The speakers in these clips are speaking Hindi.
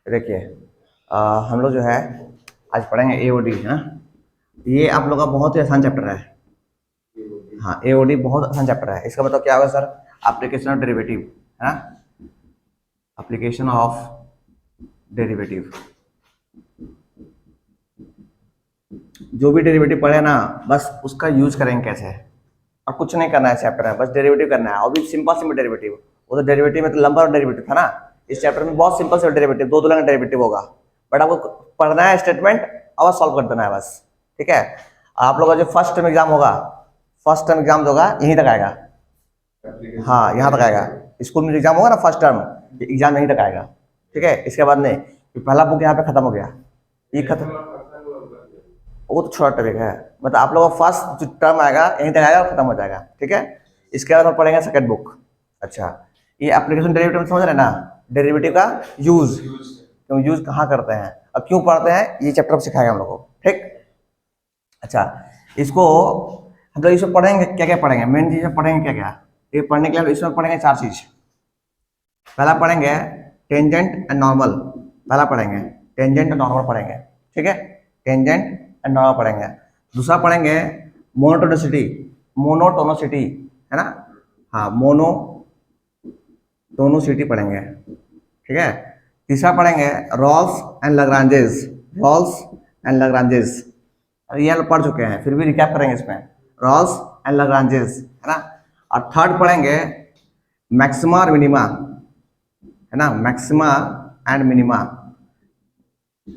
देखिए हम लोग जो है आज पढ़ेंगे एओडी है ना। ये आप लोग का बहुत ही आसान चैप्टर है। हाँ, एओडी बहुत आसान चैप्टर है। इसका मतलब क्या होगा सर? एप्लीकेशन ऑफ डेरिवेटिव है ना, एप्लीकेशन ऑफ डेरिवेटिव। जो भी डेरिवेटिव पढ़े ना, बस उसका यूज करेंगे कैसे, और कुछ नहीं करना है चैप्टर में, बस डेरिवेटिव करना है। और भी सिंपल सिंपल डेरिवेटिव। वो तो डेरिवेटिव में तो लंबा डेरिवेटिव था ना, इस चैप्टर में बहुत सिंपल से डेरिवेटिव, दो लाइन डेरिवेटिव होगा। बट आपको पढ़ना है स्टेटमेंट और सॉल्व कर देना है बस, ठीक है। आप लोग का जो फर्स्ट टर्म एग्जाम होगा, फर्स्ट टर्म एग्जाम होगा यहीं तक आएगा। हाँ, यहाँ तक आएगा। स्कूल में एग्जाम होगा ना फर्स्ट टर्म, एग्जाम यहीं तक आएगा, ठीक है। इसके बाद नहीं, पहला बुक यहाँ पे खत्म हो गया, ये खत्म। वो तो छोटा टॉपिक है, मतलब आप लोगों का फर्स्ट जो टर्म आएगा यहीं तक आएगा और खत्म हो जाएगा, ठीक है। इसके बाद हम पढ़ेंगे सेकंड बुक। अच्छा, ये एप्लीकेशन डेरिवेटिव समझ रहे हैं ना, डेरिवेटिव का यूज, तो यूज कहाँ करते हैं और क्यों पढ़ते हैं, ये चैप्टर सिखाएगा हम लोग को, ठीक। अच्छा, इसको हम लोग इसमें पढ़ेंगे क्या क्या पढ़ेंगे, मेन चीज़ पढ़ेंगे क्या क्या। ये पढ़ने के लिए इसमें पढ़ेंगे चार चीज। पहला पढ़ेंगे टेंजेंट एंड नॉर्मल, पहला पढ़ेंगे टेंजेंट एंड नॉर्मल पढ़ेंगे, ठीक है। टेंजेंट एंड नॉर्मल पढ़ेंगे। दूसरा पढ़ेंगे मोनोटोनिसिटी, मोनोटोनिसिटी है ना, हाँ मोनोटोनिसिटी पढ़ेंगे, ठीक है। तीसरा पढ़ेंगे Rolle's and Lagrange's, Rolle's and Lagrange's, ये हम पढ़ चुके हैं, फिर भी रिकैप करेंगे इसमें, रॉल्स एंड लैग्रांजेस है ना। और थर्ड पढ़ेंगे मैक्सिमा और मिनिमा है ना, मैक्सिमा एंड मिनिमा।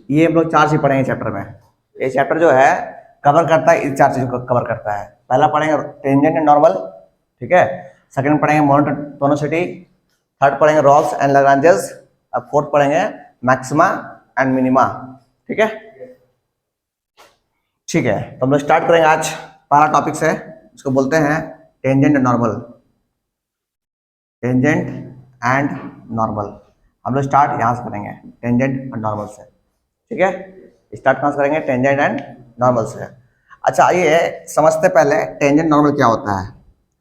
ये हम लोग चार चीज पढ़ेंगे चैप्टर में। ये चैप्टर जो है कवर करता है, इस चार चीजों को कवर करता है। पहला पढ़ेंगे टेंजेंट एंड नॉर्मल, ठीक है। सेकंड पढ़ेंगे मोनोटोनिसिटी, थर्ड पढ़ेंगे रॉल्स एंड लैग्रांजेस, अब फोर्थ पढ़ेंगे मैक्सिमा एंड मिनिमा, ठीक है। ठीक है, तो हम लोग स्टार्ट करेंगे आज पहला टॉपिक से, इसको बोलते हैं tangent and normal. Tangent and normal हम लोग स्टार्ट यहाँ से करेंगे, टेंजेंट एंड नॉर्मल से, ठीक है। स्टार्ट कहाँ से करेंगे, टेंजेंट एंड नॉर्मल से। अच्छा, आइए समझते पहले टेंजेंट नॉर्मल क्या होता है,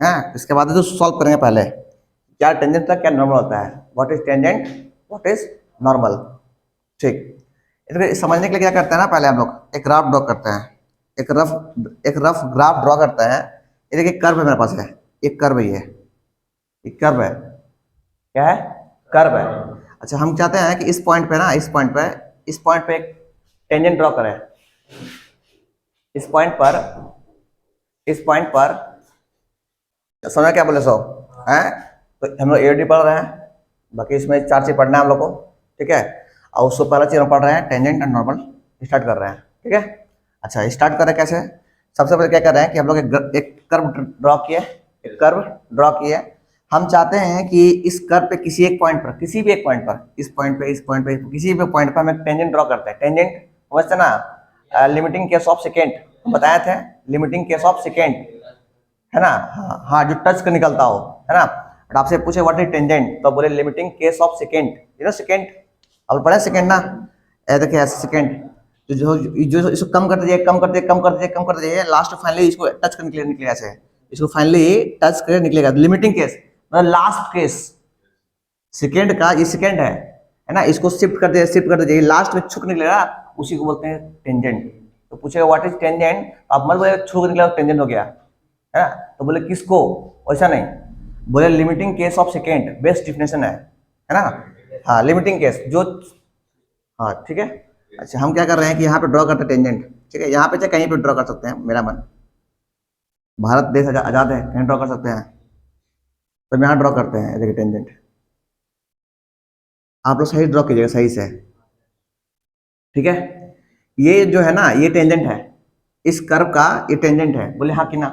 हैं? इसके बाद जो सॉल्व करेंगे पहले क्या टेंजेंट होता है, क्या नॉर्मल होता है, what is tangent, what is normal, ठीक। इसको समझने के लिए क्या करते हैं ना, पहले हम लोग एक ग्राफ ड्रॉ करते हैं, एक रफ ग्राफ ड्रॉ करते हैं। ये देखिए कर्व है मेरे पास, है एक कर्व, ये एक कर्व है, क्या है, कर्व है। अच्छा, हम चाहते हैं कि इस पॉइंट पे ना, इस पॉइंट पे एक टेंजेंट ड्रॉ करें, इस पॉइंट पर समझ क्या बोले सो हैं। तो हम लोग एओडी पढ़ रहे हैं, बाकी इसमें चार चीज पढ़ना है हम लोग को, ठीक है। और उसको पहला चीज हम पढ़ रहे हैं टेंजेंट एंड नॉर्मल, स्टार्ट कर रहे हैं, ठीक है। अच्छा, स्टार्ट करें कैसे, सबसे पहले क्या कर रहे हैं कि हम लोग एक कर्व ड्रॉ किए, एक कर्व ड्रॉ किए। हम चाहते हैं कि इस कर्व पे किसी एक पॉइंट पर, किसी भी एक पॉइंट पर, इस पॉइंट पे किसी भी पॉइंट पर हम एक टेंजेंट ड्रॉ करते हैं। टेंजेंट समझते ना, लिमिटिंग केस ऑफ सेकेंड बताए थे, लिमिटिंग केस ऑफ सेकेंड है ना। हाँ हाँ, जो टच कर निकलता हो, है ना। बट आपसे पूछे व्हाट इज टेंजेंट, तो बोले limiting case of second, you know second, अब पढ़े सेकेंड ना, देखिए सेकेंड, तो जो इसको कम कर दीजिए, कम कर दीजिए, कम कर दीजिए, कम कर दीजिए, लास्ट फाइनली इसको टच कर निकलेगा ऐसे, इसको फाइनली टच कर निकलेगा। लिमिटिंग केस मतलब लास्ट केस, सेकेंड का ये सेकेंड है ना, इसको शिफ्ट कर दीजिए, लास्ट में छुक निकलेगा, उसी को बोलते हैं टेंजेंट। तो पूछेगा व्हाट इज टेंजेंट, आप मत बोले छुक निकला टेंजेंट हो गया, है ना। तो बोले किसको, वैसा नहीं, बोले limiting case of second, best definition है ना। हाँ, लिमिटिंग केस जो, हाँ ठीक है। अच्छा, हम क्या कर रहे हैं कि यहाँ पे ड्रॉ करते हैं टेंजेंट, ठीक है। यहाँ पे चाहे कहीं पे ड्रॉ कर सकते हैं, मेरा मन, भारत देश आजाद है, कहीं ड्रॉ कर सकते हैं। तो हम यहाँ ड्रॉ करते हैं, देखिए टेंजेंट, आप लोग सही ड्रॉ कीजिएगा सही से, ठीक है। ये जो है ना, ये टेंजेंट है, इस कर्व का ये टेंजेंट है, बोले हाँ कि ना।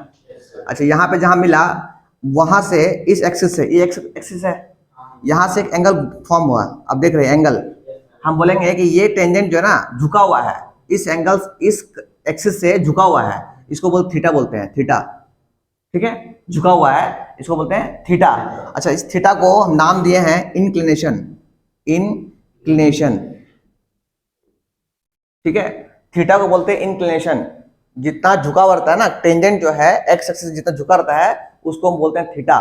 अच्छा, यहाँ पे जहाँ मिला वहां से इस एक्सिस से, ये एक्सिस है, यहाँ से एक एंगल फॉर्म हुआ, अब देख रहे हैं एंगल, हम बोलेंगे कि ये टेंजेंट जो है ना झुका हुआ है, इस एंगल, इस एक्सिस से झुका हुआ है, इसको थीटा बोलते हैं, थीटा, ठीक है। झुका हुआ है, इसको बोलते हैं थीटा। अच्छा, इस थीटा को हम नाम दिए हैं इंक्लिनेशन, इंक्लिनेशन, ठीक है। थीटा को बोलते हैं इंक्लिनेशन, जितना झुका हुआ रहता है ना टेंजेंट जो है, एक्स एक्सिस जितना झुका रहता है उसको हम बोलते हैं थीटा,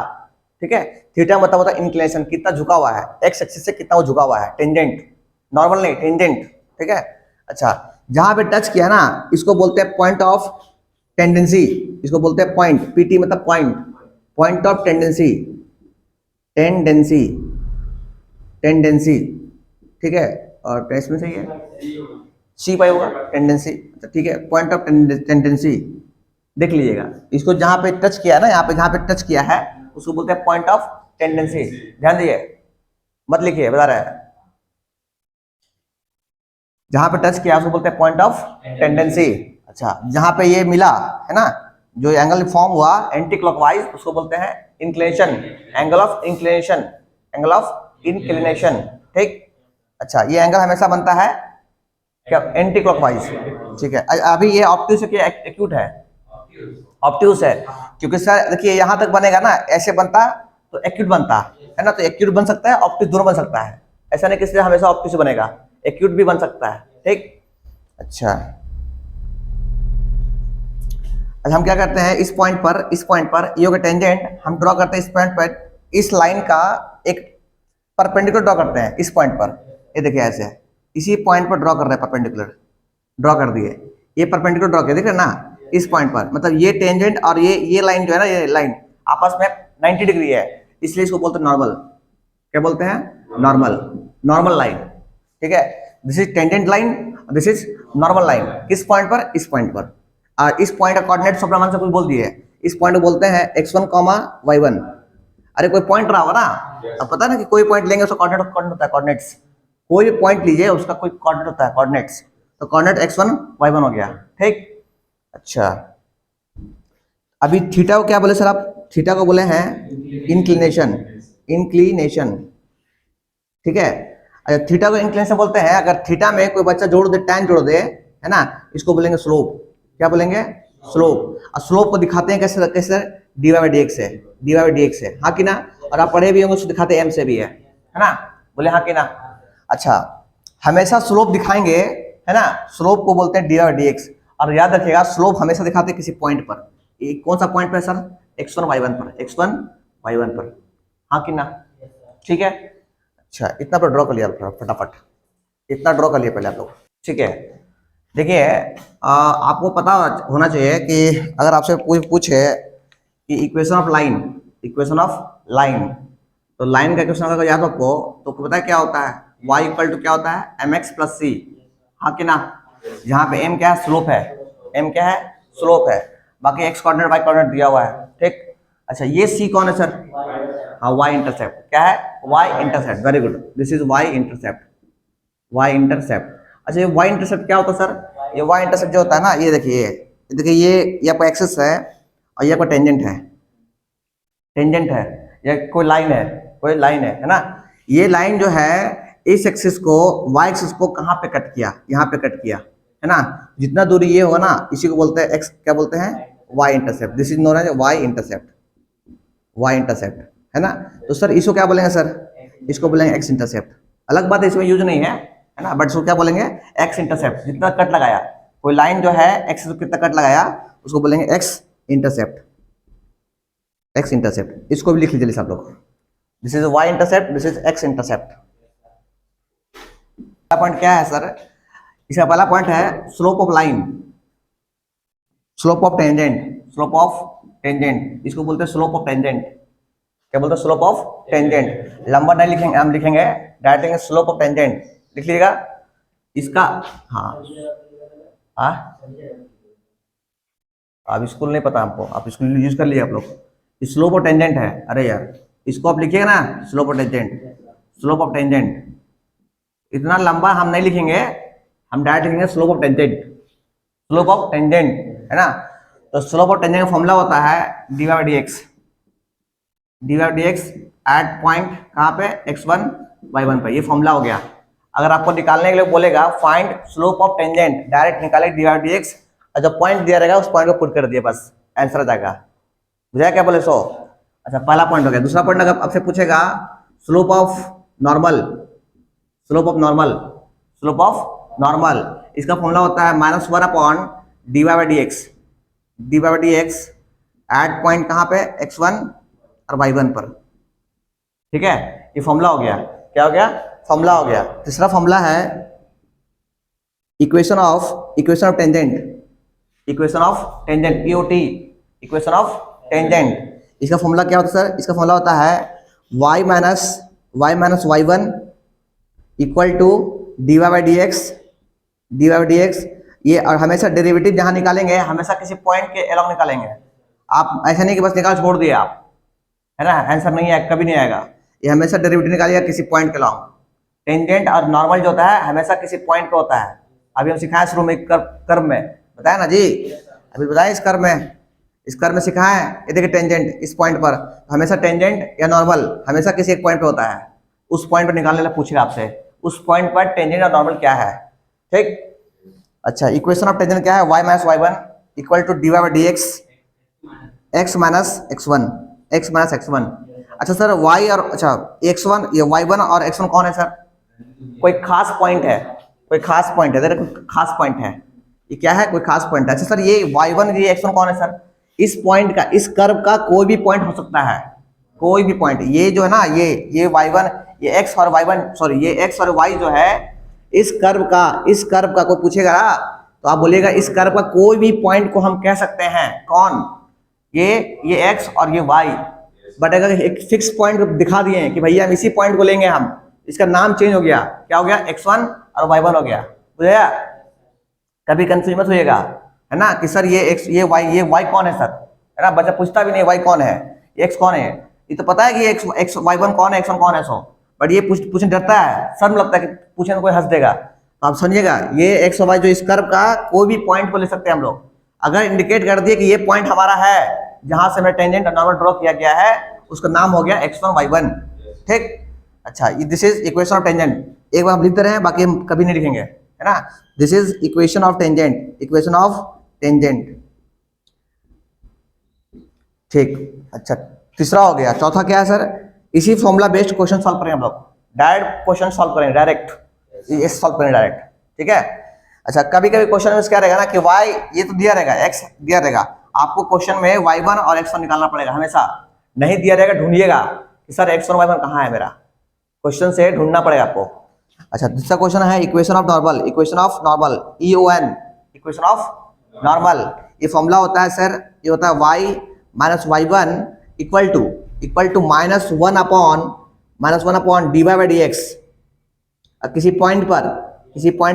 ठीक है। थीटा मतलब होता है इंक्लिनेशन, कितना झुका हुआ है, एक्स एक्सिस से कितना वो झुका हुआ है टेंजेंट, नॉर्मल नहीं, टेंजेंट, ठीक है। अच्छा, जहां पे टच किया ना इसको बोलते हैं पॉइंट ऑफ टेंडेंसी, इसको बोलते हैं पॉइंट, पीटी मतलब point, point of tendency, tendency, tendency, ठीक है। और टेस्ट में सही है, सी पाई होगा टेंडेंसी, ठीक है। पॉइंट ऑफ टेंडेंसी देख लीजिएगा, इसको जहां पे टच किया ना, यहाँ पे जहां पे टच किया है उसको बोलते हैं पॉइंट ऑफ टेंडेंसी। ध्यान दीजिए, मत लिखिए, बता रहा है, जहां पे टच किया उसको बोलते हैं पॉइंट ऑफ टेंडेंसी। अच्छा, जहां पे ये मिला है ना, जो एंगल फॉर्म हुआ एंटी क्लॉकवाइज उसको बोलते हैं inclination, angle of inclination, angle of inclination, ठीक। अच्छा, ये एंगल हमेशा बनता है क्या, एंटी क्लॉकवाइज, ठीक है। अभी ये ऑब्ट्यूज है कि एक्यूट है, ऑब्ट्यूज है, क्योंकि सर देखिए यहां तक बनेगा ना, ऐसे बनता तो एक्यूट बनता है ना, तो एक्यूट बन सकता है, ऑब्ट्यूज दोनों बन सकता है, ऐसा नहीं किसी हमेशा ऑब्ट्यूज बनेगा, एक्यूट भी बन सकता है, ठीक। अच्छा, हम क्या करते हैं इस पॉइंट पर, इस पॉइंट पर ये होगा टेंजेंट, हम ड्रॉ करते हैं इस पॉइंट पर, इस लाइन का एक परपेंडिकुलर ड्रॉ करते हैं इस पॉइंट पर, ये देखिए ऐसे इसी पॉइंट पर ड्रॉ कर रहे हैं, परपेंडिकुलर ड्रॉ कर दिए, ये परपेंडिकुलर ड्रॉ किया, देख रहे ना, इस पॉइंट पर, मतलब ये टेंजेंट और ये लाइन जो है ना, ये लाइन आपस में 90 डिग्री है, इसलिए इसको बोलते हैं नॉर्मल। क्या बोलते हैं, नॉर्मल, नॉर्मल लाइन, ठीक है। This is tangent line, this is normal line, किस पॉइंट पर, इस पॉइंट पर। और इस पॉइंट का कोऑर्डिनेट सुब्रमण्यम से कुछ बोल दिए, इस पॉइंट को बोलते हैं x1, y1। अरे कोई पॉइंट रहा होगा ना, अब पता ना कि कोई पॉइंट लेंगे उसका कोऑर्डिनेट होता है, कोऑर्डिनेट्स, कोई भी पॉइंट लीजिए उसका कोई कोऑर्डिनेट होता है, कोऑर्डिनेट्स, तो कोऑर्डिनेट x1 y1 हो गया, ठीक। अच्छा, अभी थीटा को क्या बोले सर आप, थीटा को बोले हैं इंक्लिनेशन, इंक्लिनेशन, ठीक है। अच्छा, थीटा को इंक्लिनेशन बोलते हैं, अगर थीटा में कोई बच्चा जोड़ दे, टैन जोड़ दे, है ना, इसको बोलेंगे स्लोप। क्या बोलेंगे, स्लोप। और स्लोप को दिखाते हैं कैसे, कैसे, dy बाई dx है, dy बाई dx है, हाँ कि ना। और आप पढ़े भी होंगे उसको दिखाते हैं m से भी है ना, बोले हाँ कि ना। अच्छा, हमेशा स्लोप दिखाएंगे, है ना, स्लोप को बोलते हैं dy बाई dx। और याद रखिएगा स्लोप हमेशा दिखाते हैं किसी पॉइंट पर, ये कौन सा पॉइंट पर सर, x1 y1 पर, x1 y1 पर, हाँ कि ना, ठीक है। अच्छा, इतना पर ड्रॉ कर लिया फटाफट, इतना ड्रॉ कर लिया पहले आप लोग, ठीक है। देखिए आपको पता होना चाहिए कि अगर आपसे कोई पूछे कि equation of line, equation of line, तो लाइन का इक्वेशन अगर याद रखो तो पता है क्या होता है, y इक्वल टू क्या होता है, mx प्लस सी, हाँ कि ना। जहाँ पे m क्या है, स्लोप है, m क्या है, स्लोप है, बाकी x कोऑर्डिनेट y कोऑर्डिनेट दिया हुआ है, ठीक। अच्छा, ये c कौन है सर, हाँ y इंटरसेप्ट, क्या है, y intercept, very good, this is y intercept, y intercept. अच्छा, ये y इंटरसेप्ट क्या होता है सर, ये y इंटरसेप्ट जो होता है ना, ये देखिए ये आपका एक्सिस है और ये आपका टेंजेंट है, टेंजेंट है, ये कोई लाइन है, कोई लाइन है ना। ये लाइन जो है इस एक्सिस को, y एक्सिस को कहाँ पे कट किया, यहाँ पे कट किया, है ना। जितना दूरी ये होगा ना इसी को बोलते हैं x, क्या बोलते हैं, y intercept, this is known as y intercept, y intercept, है ना। तो सर इसको क्या बोलेंगे सर, इसको बोलेंगे x इंटरसेप्ट, अलग बात है इसमें यूज नहीं है ना, बट इसको क्या बोलेंगे, x इंटरसेप्ट, जितना कट लगाया, कोई लाइन जो है x कितना कट लगाया उसको बोलेंगे x इंटरसेप्ट, x इंटरसेप्ट। इसको भी लिख लीजिए सब लोग, this is y intercept, this is x intercept. पहला पॉइंट क्या है सर, इसका पहला पॉइंट है slope of line, slope of tangent, slope of tangent, इसको बोलते हैं स्लोप ऑफ टेंजेंट। क्या बोलते हैं, स्लोप ऑफ टेंजेंट। लंबा नहीं लिखेंगे, हम लिखेंगे डायरेक्ट स्लोप ऑफ टेंजेंट, लिख लीजिएगा इसका। हाँ हाँ, अब स्कूल नहीं पता हमको, आप स्कूल यूज कर लिए आप लोग, स्लोप ऑफ टेंजेंट है, अरे यार इसको आप लिखिएगा ना, slope of tangent, slope of tangent. इतना लंबा हम नहीं लिखेंगे, हम डायरेक्ट लिखेंगे slope of tangent, slope of tangent, है ना। तो स्लोप ऑफ टेंजेंट का फॉर्मूला होता है dy by dx, dy by dx at point कहाँ पे, x1 y1 पे, ये फॉर्मूला हो गया। अगर आपको निकालने के लिए बोलेगा find slope of tangent, direct निकाले dy बाई dx, और जब पॉइंट दिया रहेगा उस पॉइंट को पुट कर दिए, बस आंसर आ जाएगा। बुझाया क्या बोले सो। अच्छा, पहला पॉइंट हो गया। दूसरा पॉइंट अगर आपसे पूछेगा slope of normal, slope of normal, slope of normal, इसका फॉर्मूला होता है -1 upon dy by dx, dy by dx at point कहाँ पे, x1 और y1 पर, ठीक है। ये फॉर्मूला हो गया, क्या हो गया, फॉर्मूला हो गया। तीसरा फॉर्मूला है equation of tangent, equation of tangent, EOT, equation of tangent. इसका फॉर्मूला क्या होता है सर? इसका फॉर्मूला होता है y minus y1 equal to dy by D X. ये और हमेशा डेरिवेटिव जहां निकालेंगे हमेशा किसी पॉइंट के अलोंग निकालेंगे। आप ऐसा नहीं कि बस निकाल छोड़ दिए आप, है ना, आंसर नहीं है, कभी नहीं आएगा। ये हमेशा डेरिवेटिव निकालिएगा किसी पॉइंट के अलोंग। टेंजेंट और नॉर्मल जो होता है हमेशा किसी पॉइंट पे होता है। अभी हम सिखाए शुरू में कर्व में, बताया ना जी, अभी बताया इस कर्व में सिखाए। ये देखिए टेंजेंट इस पॉइंट पर, हमेशा टेंजेंट या नॉर्मल हमेशा किसी एक पॉइंट पे होता है। उस पॉइंट पर निकालने लगे पूछेगा आपसे उस पॉइंट पर टेंजेंट और नॉर्मल क्या है, ठीक। अच्छा, इक्वेशन ऑफ टेंजेंट क्या है? y minus y1 equal to dy by D X minus x1। अच्छा सर y और अच्छा x1, ये y1 और x1 कौन है सर? कोई खास पॉइंट है, कोई खास पॉइंट है, देखो खास पॉइंट है, ये क्या है? कोई खास पॉइंट है। अच्छा सर ये y1 ये x1 कौन है सर? इस पॉइंट का, इस कर्व का कोई भी पॉइंट हो सकता है, कोई भी पॉइंट। ये जो है ना, ये y1, ये x और y1, सॉरी ये x और y जो है इस कर्व का कोई पूछेगा ना तो आप बोलिएगा इस कर्व का कोई भी पॉइंट को हम कह सकते हैं। कौन? ये x और ये y। बट अगर एक फिक्स पॉइंट दिखा दिए कि भैया हम इसी पॉइंट को लेंगे, हम इसका नाम चेंज हो गया, क्या हो गया? x1 और y1 हो गया, बुझाया? कभी कंफ्यूज मत होइएगा, है ना, कि सर ये x ये y कौन है सर, है ना। बच्चा पूछता भी नहीं y कौन है, ये x कौन है। ये तो पता है कि x y1 कौन है, x1 कौन है, सो बट ये पूछने डरता है, शर्म लगता है कि पूछने कोई हंस देगा। तो आप समझिएगा ये x और y जो इस कर्व का कोई भी पॉइंट को ले सकते हैं हम लोग। अगर इंडिकेट कर दिए कि ये पॉइंट हमारा है जहां से हमें टेंजेंट और नॉर्मल ड्रॉ किया गया है, उसका नाम हो गया x1 y1, ठीक। अच्छा, this is equation of tangent. एक बार हम लिखते रहे, बाकी हम कभी नहीं लिखेंगे, है ना। This is equation of tangent, ठीक। अच्छा, तीसरा हो गया। चौथा क्या है सर? इसी फॉर्मूला बेस्ड क्वेश्चन सॉल्व करेंगे हम लोग, डायरेक्ट क्वेश्चन सॉल्व करेंगे, डायरेक्ट ये सॉल्व करेंगे डायरेक्ट, ठीक है। अच्छा, कभी कभी क्वेश्चन में क्या रहेगा ना कि y ये तो दिया रहेगा, x दिया रहेगा, आपको क्वेश्चन में y1 और x1 निकालना पड़ेगा। हमेशा नहीं दिया रहेगा, ढूंढिएगा कि सर x1 y1 कहाँ है मेरा, क्वेश्चन से ढूंढना पड़ेगा आपको। अच्छा, दूसरा क्वेश्चन है equation of normal, EON, equation of normal. ये फॉर्मूला होता है सर, ये होता है y minus y1 equal to minus one upon dy by D X. किसी पॉइंट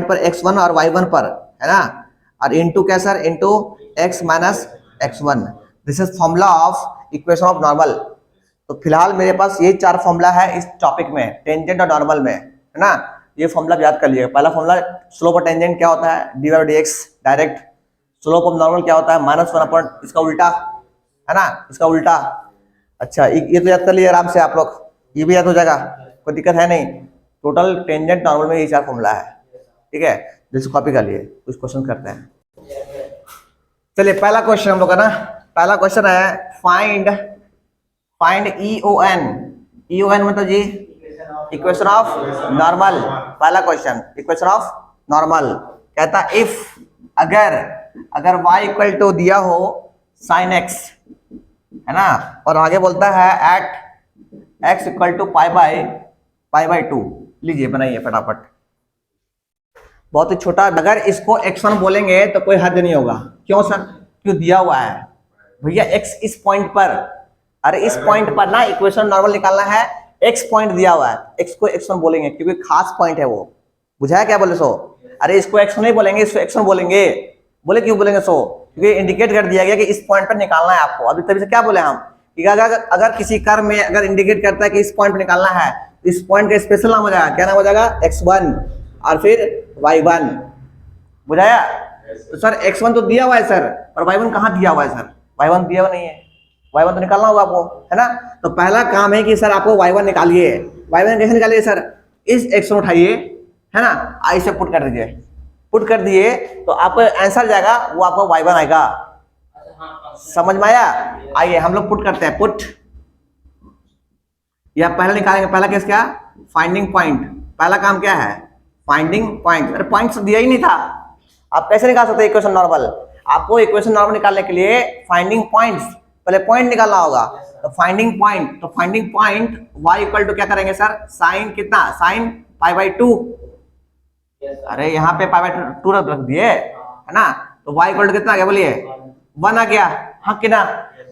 पर x1 और y1 पर, है ना, और इनटू क्या sir? Into x minus x1। This is formula of equation of normal. तो फिलहाल मेरे पास ये 4 फॉर्मूला है इस टॉपिक में, टेंजेंट और नॉर्मल में, है ना। ये फॉर्मूला याद कर लीजिएगा। पहला फॉर्मूला स्लोप ऑफ टेंजेंट क्या होता है? dy by D x direct. Slope of normal क्या होता है? माइनस वन अपॉन इसका उल्टा, है ना, इसका उल्टा। अच्छा, ये तो याद कर लीजिए आराम से आप लोग, ये भी याद हो जाएगा, कोई दिक्कत है नहीं। टोटल टेंजेंट नॉर्मल में ये 4 फॉर्मूला है, ठीक है। जैसे कॉपी कर लिए, कुछ क्वेश्चन करते हैं। चलिए पहला क्वेश्चन हम लोग का ना, पहला क्वेश्चन है फाइंड EON मतलब जी इक्वेशन ऑफ नॉर्मल। पहला क्वेश्चन इक्वेशन ऑफ नॉर्मल कहता इफ अगर y इक्वल टू दिया हो sin x, है ना, और आगे बोलता है at x equal to pi by 2। लीजिए बनाइए फटाफट, बहुत ही छोटा। अगर इसको x1 बोलेंगे तो कोई हद नहीं होगा। क्यों सर? क्यों दिया हुआ है भैया x इस पॉइंट पर, अरे इस पॉइंट पर ना इक्वेशन नॉर्मल निकालना है, x पॉइंट दिया हुआ है, x को x1 बोलेंगे क्योंकि खास पॉइंट है वो। बुझाया क्या बोले सो? अरे इसको x1 नहीं बोलेंगे, इसको x1 बोलेंगे। बोले क्यों बोलेंगे सो? क्योंकि इंडिकेट कर दिया गया कि इस पॉइंट पर निकालना है आपको। अभी तभी से क्या बोले हम कि अगर किसी कर्व में अगर इंडिकेट करता है कि इस पॉइंट पर निकालना है, इस पॉइंट का स्पेशल नाम हो जाएगा, क्या नाम हो जाएगा? x1 और फिर y1। बुझाया? तो सर x1 तो दिया हुआ है सर, पर y1 कहाँ दिया हुआ है सर? y1 दिया हुआ नहीं है, y1 तो निकालना होगा आपको, है ना। तो पहला काम है कि सर आपको y1 निकालिए। y1 कैसे निकालिए सर? इस x1 उठाइए, है ना, आई से पुट कर दीजिए। पुट कर दिए तो आपको आंसर जाएगा, वो आपको y1 आएगा। समझ में आया? आइए हम लोग पुट करते हैं, पुट। या पहले निकालेंगे, पहला केस क्या? Finding point. पहला काम क्या है? Finding point. अरे पॉइंट दिया ही नहीं था, आप कैसे निकाल सकते हैं इक्वेशन नॉर्मल? आपको इक्वेशन नॉर्मल निकालने के लिए फाइंडिंग पॉइंट्स, पहले पॉइंट निकालना होगा। तो finding point y equal to क्या करेंगे सर? साइन कितना? साइन π/2। अरे यहाँ पे π/2 रख दिए है ना, तो y इक्वल टू कितना आ गया बोलिए 1 आ गया, हाँ कि ना।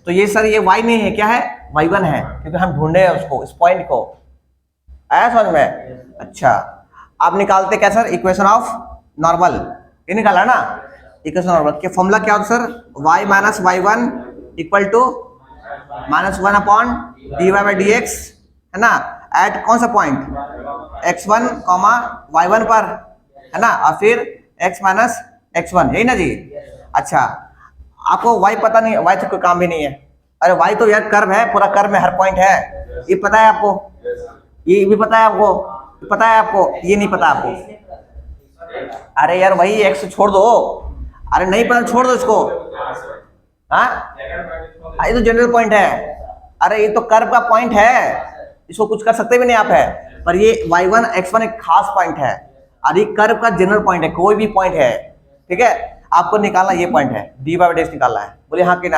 तो ये सर ये y नहीं है, क्या है y1 है, क्योंकि हम ढूंढे हैं उसको, इस पॉइंट को। आया समझ में? अच्छा आप निकालते क्या सर, इक्वेशन ऑफ नॉर्मल, ये निकाला ना इक्वेशन नॉर्मल के फॉर्मूला क्या होता sir, y minus y1 equal to -1/dy/dx है ना, एट कौन सा पॉइंट x1, y1 पर है ना, और फिर x माइनस x1, यही ना जी। अच्छा आपको y पता नहीं, y तो कोई काम भी नहीं है। अरे y तो यार कर्व है, पूरा कर्व में हर पॉइंट है, ये पता है आपको, ये भी पता है आपको, पता है आपको, ये नहीं पता आपको। अरे यार वही x छोड़ दो, अरे नहीं पता छोड़ दो इसको, हाँ ये तो जनरल पॉइंट है, अरे ये तो कर्व का पॉइंट है, इसको कुछ कर सकते भी नहीं आप है, पर ये y1 x1 एक खास पॉइंट है, और ये कर्व का जनरल पॉइंट है, कोई भी पॉइंट है, ठीक है। आपको निकालना ये पॉइंट है, dy/dx निकालना है, बोले हाँ कि ना।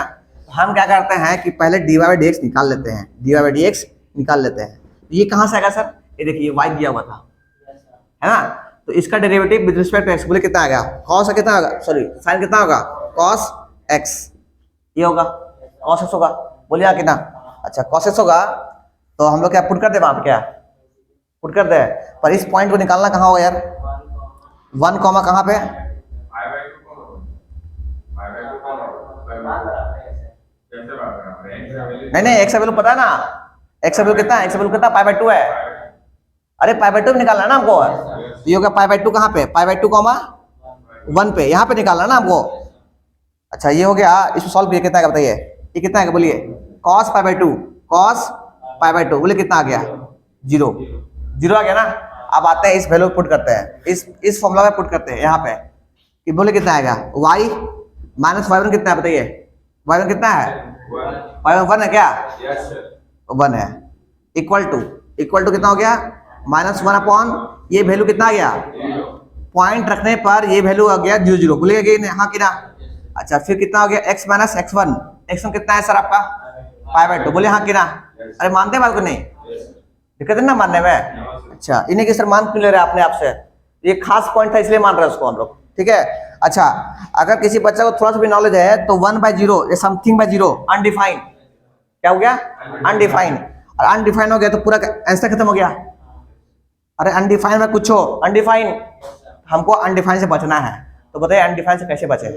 हम क्या करते हैं कि पहले dy/dx निकाल लेते हैं, dy/dx निकाल लेते हैं। ये कहाँ से आएगा सर, ये देखिए y दिया हुआ था है ना, तो इसका derivative with respect to x बोले कितना आ गया, cos कितना होगा, सॉरी साइन कितना होगा cos x, ये होगा cos x होगा, बोलिए हाँ कि ना। अच्छा cos x होगा, तो हम लोग क्या पुट कर दे, वहां पे क्या पुट कर दे, पर इस पॉइंट को निकालना कहाँ होगा यार, 1 कॉमा कहाँ पे, नहीं x का वैल्यू पता है ना, x का वैल्यू कितना है, x का वैल्यू कितना π/2 है, अरे π/2 निकालना ना हमको, ये होगा π/2 कहाँ पे, π/2 कॉमा 1 पे, यहाँ पे निकालना ना हमको। अच्छा ये हो गया, इसको सॉल्व किया, कितना आएगा बताइए, ये कितना आएगा बोलिए, cos π/2, cos π/2 बोले कितना आ गया 0, 0 आ गया ना। अब आते हैं इस वैल्यू पुट करते हैं, इस फॉर्मूला में पुट करते हैं यहाँ पे, कि बोले कितना आएगा y माइनस y1 कितना है बताइए, y1 कितना है, y1 1 है क्या, 1 है, इक्वल टू कितना हो गया -1/, ये वैल्यू कितना आ गया, पॉइंट रखने पर ये वैल्यू आ गया 0, 0 बोलिए कि हाँ कि ना। अच्छा फिर कितना हो गया x माइनस x1, x1 कितना है सर आपका π/2, बोलिए हाँ कि ना। अरे मानते हैं बात को, नहीं दिक्कत है ना मानने में। अच्छा इन्हें कि सर मान क्यों ले रहे हैं अपने आप से, ये खास पॉइंट था इसलिए मान रहे हैं उसको हम लोग, ठीक है। अच्छा अगर किसी बच्चे को थोड़ा सा भी नॉलेज है तो 1/0 या समथिंग बाय 0 अनडिफाइंड, क्या हो गया अनडिफाइंड, और अनडिफाइंड हो गया तो पूरा आंसर खत्म हो गया। अरे अनडिफाइंड में कुछ हो, अनडिफाइंड, हमको अनडिफाइंड से बचना है, तो बताइए अनडिफाइंड से कैसे बचे।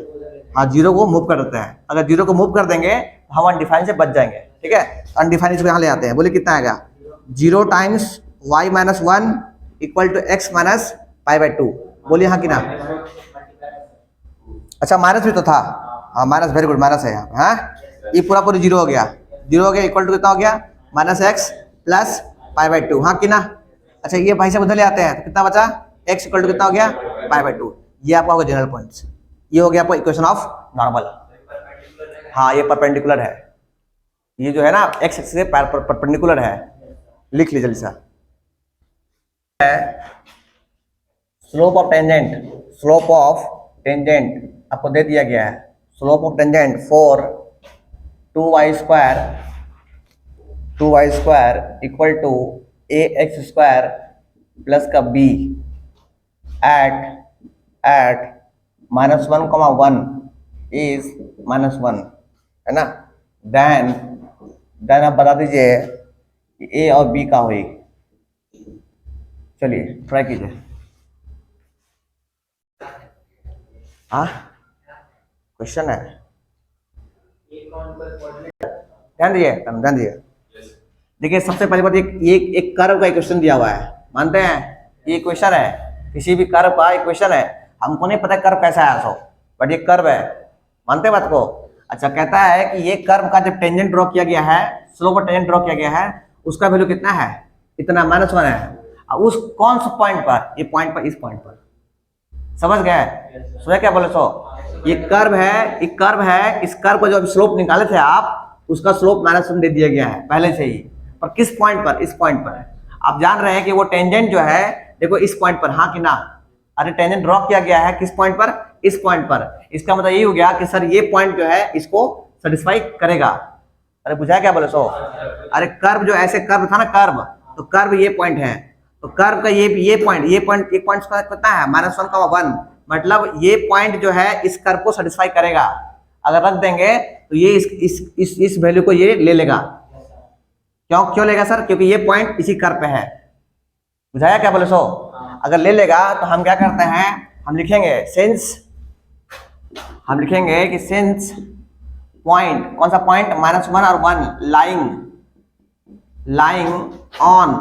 हाँ 0 को मूव कर देते हैं, अगर 0 को मूव कर देंगे तो हम अनडिफाइंड से बच जाएंगे, ठीक है। अनडिफाइंड इसको यहाँ ले आते हैं, बोले कितना आएगा 0 times y minus 1 equal to x minus π/2, बोलिए हाँ कि ना। अच्छा माइनस भी तो था, हाँ माइनस, वेरी गुड माइनस है यहाँ पे, हाँ ये पूरा 0 हो गया, 0 हो गया, इक्वल टू कितना हो गया -x प्लस π/2, हाँ कि ना। अच्छा ये भाई साहब उधर ले आते हैं, तो कितना बचा x इक्वल टू कितना हो गया π/2, ये आपका होगा जनरल पॉइंट्स, ये हो गया आपका इक्वेशन ऑफ नॉर्मल। हाँ ये परपेंडिकुलर है, ये जो है ना x एक्सिस से परपेंडिकुलर है, लिख लीजिए जल्दी सा। Slope of tangent, slope of tangent आपको दे दिया गया है, slope of tangent for 2y² equal to ax² plus का b एट -1,1 इज -1 है ना। देन आप बता दीजिए कि a और b का होगी, चलिए ट्राई कीजिए। हाँ क्वेश्चन है, ध्यान दिए। देखिए सबसे पहली बात, ये एक कर्व का इक्वेशन दिया हुआ है, मानते हैं ये इक्वेशन है, किसी भी कर्व का इक्वेशन है, हमको नहीं पता कर्व कैसा है सो, बट ये कर्व है, मानते हैं बात को। अच्छा कहता है कि ये कर्व का जब टेंजेंट ड्रॉ किया गया है, स्लोप ऑफ टेंजेंट ड्रॉ किया गया है, उसका वैल्यू कितना है, इतना -1 है, उस कौन सा पॉइंट पर, ये पॉइंट पर, इस पॉइंट पर, समझ गए, समझ क्या बोले सो। ये कर्व है, एक कर्व है, इस कर्व को जो स्लोप निकाले थे आप, उसका स्लोप -1 दे दिया गया है पहले से ही, पर किस पॉइंट पर, इस पॉइंट पर। आप जान रहे हैं कि वो टेंजेंट जो है देखो इस पॉइंट पर, हाँ कि ना। अरे टेंजेंट ड्रॉ किया गया है किस पॉइंट पर, इस पॉइंट पर, इसका मतलब ये हो गया कि सर ये पॉइंट जो है इसको सेटिस्फाई करेगा। अरे बुझाया क्या बोले सो। अरे कर्व जो ऐसे कर्व था ना, कर्व, तो कर्व ये पॉइंट है, तो कर्व का ये पॉइंट एक पॉइंट कितना है -1,1, मतलब ये पॉइंट जो है इस कर्व को सेटिस्फाई करेगा। अगर रख देंगे तो ये इस वैल्यू को ये ले लेगा। क्यों लेगा सर? क्योंकि ये पॉइंट इसी कर्व पे है। बुझाया क्या बोले सो? अगर ले लेगा तो हम क्या करते हैं, हम लिखेंगे कि सिंस पॉइंट, कौन सा पॉइंट, -1 और 1 lying on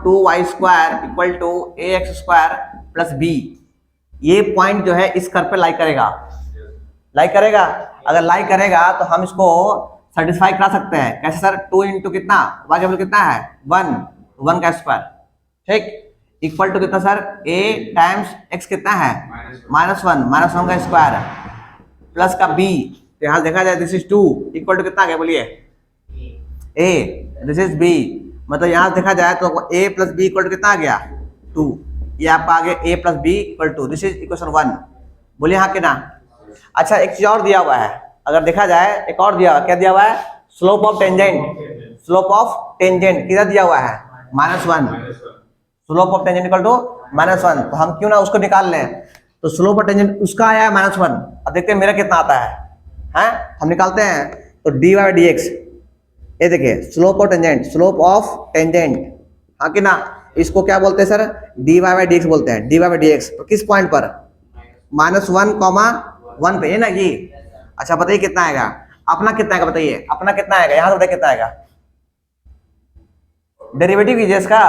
2y² equal to ax² plus b, ये पॉइंट जो है इस कर्व पे लाई करेगा। अगर लाई करेगा तो हम इसको सेटिस्फाई करा सकते हैं। कैसे सर? 2 इंटू कितना, y का वैल्यू कितना है 1 का स्क्वायर, ठीक, इक्वल टू कितना सर, a टाइम्स x कितना है -1 का स्क्वायर प्लस का b, तो यहाँ देखा जाए दिस इज 2 इक्वल टू कितना आ गया बोलिए a, दिस इज b, मतलब यहाँ देखा जाए तो a plus b equal to कितना आ गया 2, ये आपका आ गया a plus b equal to, this is equation 1। बोलिए हाँ कि ना? अच्छा एक चीज और दिया हुआ है, अगर देखा जाए एक और दिया हुआ, क्या दिया हुआ है, स्लोप ऑफ टेंजेंट कितना दिया हुआ है -1, slope of tangent equal to -1, तो हम क्यों ना उसको निकाल लें। तो स्लोप ऑफ टेंजेंट उसका आया है -1, अब देखते हैं मेरा कितना आता है, हम निकालते हैं। तो dy/dx, ये देखिए स्लोप ऑफ टेंजेंट, हाँ कि ना, इसको क्या बोलते हैं सर, dy/dx बोलते हैं, dy/dx तो किस पॉइंट पर, -1,1 पे, ये ना ये। अच्छा बताइए कितना आएगा, अपना कितना आएगा, बताइए अपना कितना आएगा, यहाँ से बताइए कितना आएगा, डेरिवेटिव कीजिए इसका,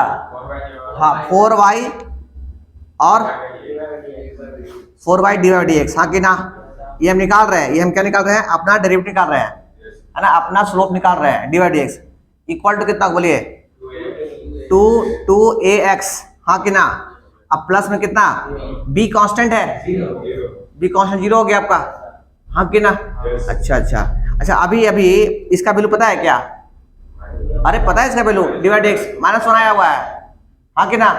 हाँ 4y और 4y dy/dx, हाँ कि ना, ये हम निकाल रहे हैं, ये हम क्या निकाल रहे हैं, अपना डेरिवेटिव निकाल रहे हैं, है ना, अपना स्लोप निकाल रहे हैं, dy/dx इक्वल टू कितना बोलिए 2ax, हाँ कि ना। अब प्लस में कितना, b कांस्टेंट है, b कांस्टेंट 0 हो गया आपका, हाँ कि ना। अच्छा अभी इसका वैल्यू पता है क्या, अरे पता है इसका वैल्यू, dy/dx -1 आया हुआ है, हाँ कि ना।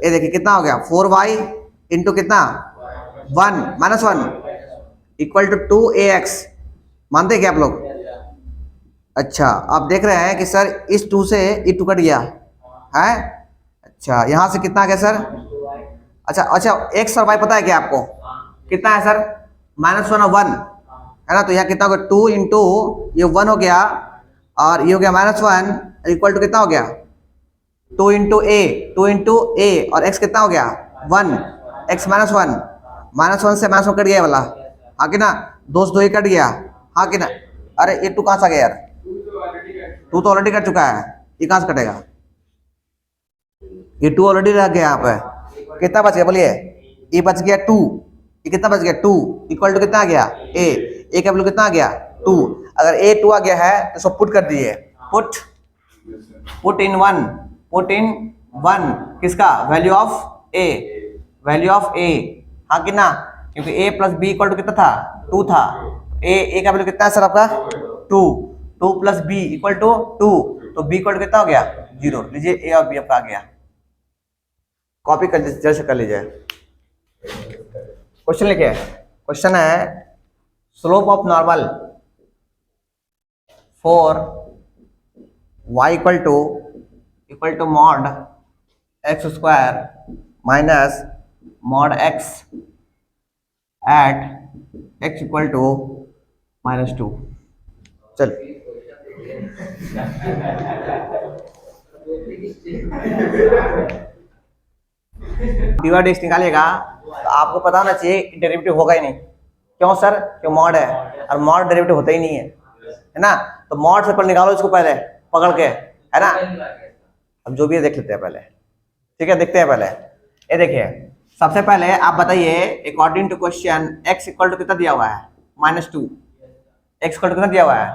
ये देखिए कितना हो गया 4y इंटू कितना 1 इक्वल टू 2ax, मानते हैं क्या आप लोग? अच्छा आप देख रहे हैं कि सर इस 2 से ये 2 कट गया है, अच्छा यहाँ से कितना आ गया सर, अच्छा x और y पता है क्या आपको, कितना है सर, -1 और 1 है ना, तो यहाँ कितना हो गया 2 इंटू ये 1 हो गया और ये हो गया -1 इक्वल टू कितना हो गया 2 इंटू a और x कितना हो गया 1, x -1 से -1 कट गया वाला, हाँ कि ना, 2 से 2 ही कट गया, हाँ कि ना। अरे ये 2 कहाँ से आ गया यार, 2 तो ऑलरेडी कट चुका है, ये कहाँ से कटेगा, ये 2 ऑलरेडी रह गया यहाँ पे, कितना बच गया बोलिए, ये बच गया 2, ये कितना बच गया 2 इक्वल टू कितना आ गया a का वैल्यू कितना आ गया 2, अगर a 2 आ गया है तो इसको पुट कर दीजिए, पुट इन 1 किसका, वैल्यू ऑफ a, हाँ कि ना, क्योंकि a plus b equal to कितना था 2 था, a का वैल्यू कितना है सर आपका 2 प्लस b इक्वल टू 2, तो b इक्वल टू कितना हो गया 0, लीजिए a और b आपका आ गया, कॉपी कर जैसे कर लीजिए। क्वेश्चन लिखिए, क्वेश्चन है slope of normal for y equal to mod x² minus mod x at x equal to -2। चल dy/dx निकालेगा तो आपको पता होना चाहिए डेरिवेटिव होगा ही नहीं, क्यों सर, क्यों मॉड है और मॉड डेरिवेटिव होता ही नहीं है ना, तो मॉड से पर निकालो इसको पहले पकड़ के, है ना। अब जो भी है देख लेते हैं पहले, ठीक है, देखते हैं पहले। ये देखिए सबसे पहले आप बताइए according to question x equal to कितना दिया हुआ है -2, x इक्वल टू कितना दिया हुआ है